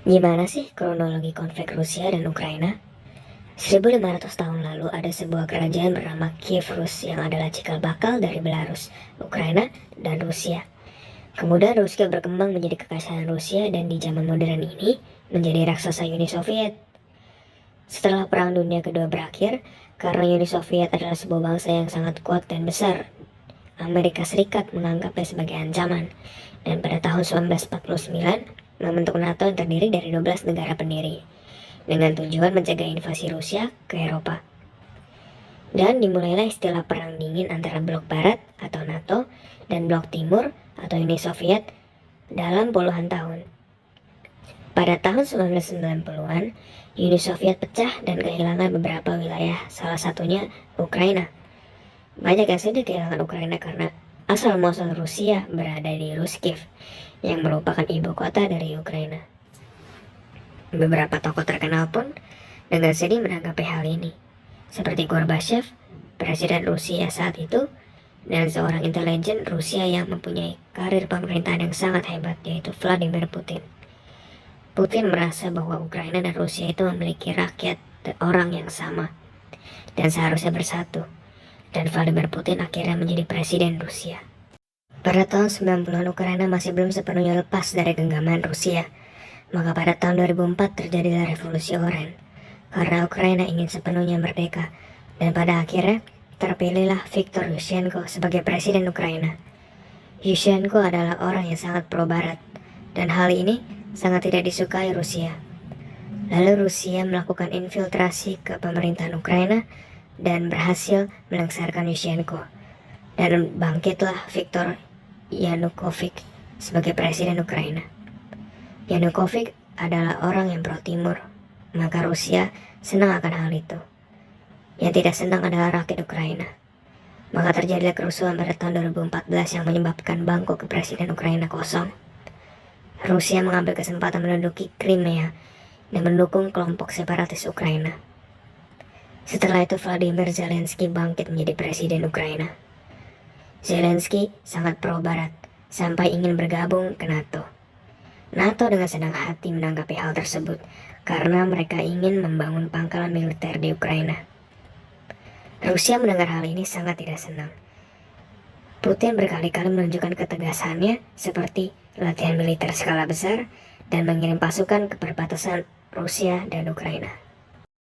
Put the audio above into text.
Gimana sih kronologi konflik Rusia dan Ukraina? 1500 tahun lalu ada sebuah kerajaan bernama Kiev Rus yang adalah cikal bakal dari Belarus, Ukraina, dan Rusia. Kemudian Rusia berkembang menjadi kekaisaran Rusia dan di zaman modern ini menjadi raksasa Uni Soviet. Setelah Perang Dunia Kedua berakhir, karena Uni Soviet adalah sebuah bangsa yang sangat kuat dan besar, Amerika Serikat menganggapnya sebagai ancaman, dan pada tahun 1949 membentuk NATO yang terdiri dari 12 negara pendiri, dengan tujuan mencegah invasi Rusia ke Eropa. Dan dimulailah istilah Perang Dingin antara Blok Barat atau NATO dan Blok Timur atau Uni Soviet dalam puluhan tahun. Pada tahun 1990-an, Uni Soviet pecah dan kehilangan beberapa wilayah, salah satunya Ukraina. Banyak yang sedih kehilangan Ukraina karena asal-muasal Rusia berada di Ruskiv, yang merupakan ibu kota dari Ukraina. Beberapa tokoh terkenal pun dengan sedih menanggapi hal ini, seperti Gorbachev, presiden Rusia saat itu, dan seorang intelijen Rusia yang mempunyai karir pemerintahan yang sangat hebat, yaitu Vladimir Putin. Putin merasa bahwa Ukraina dan Rusia itu memiliki rakyat dan orang yang sama, dan seharusnya bersatu. Dan Vladimir Putin akhirnya menjadi presiden Rusia. Pada tahun 90-an Ukraina masih belum sepenuhnya lepas dari genggaman Rusia. Maka pada tahun 2004 terjadilah revolusi Oren. Karena Ukraina ingin sepenuhnya merdeka. Dan pada akhirnya terpilihlah Viktor Yushchenko sebagai presiden Ukraina. Yushchenko adalah orang yang sangat pro-barat. Dan hal ini sangat tidak disukai Rusia. Lalu Rusia melakukan infiltrasi ke pemerintahan Ukraina dan berhasil melengsarkan Yushchenko. Dan bangkitlah Viktor Yanukovych sebagai presiden Ukraina. Yanukovych adalah orang yang pro-timur, maka Rusia senang akan hal itu. Yang tidak senang adalah rakyat Ukraina. Maka terjadilah kerusuhan pada tahun 2014 yang menyebabkan bangku kepresiden Ukraina kosong. Rusia mengambil kesempatan menduduki Crimea dan mendukung kelompok separatis Ukraina. Setelah itu Vladimir Zelensky bangkit menjadi presiden Ukraina. Zelensky sangat pro-barat sampai ingin bergabung ke NATO. NATO dengan senang hati menanggapi hal tersebut karena mereka ingin membangun pangkalan militer di Ukraina. Rusia mendengar hal ini sangat tidak senang. Putin berkali-kali menunjukkan ketegasannya seperti latihan militer skala besar dan mengirim pasukan ke perbatasan Rusia dan Ukraina.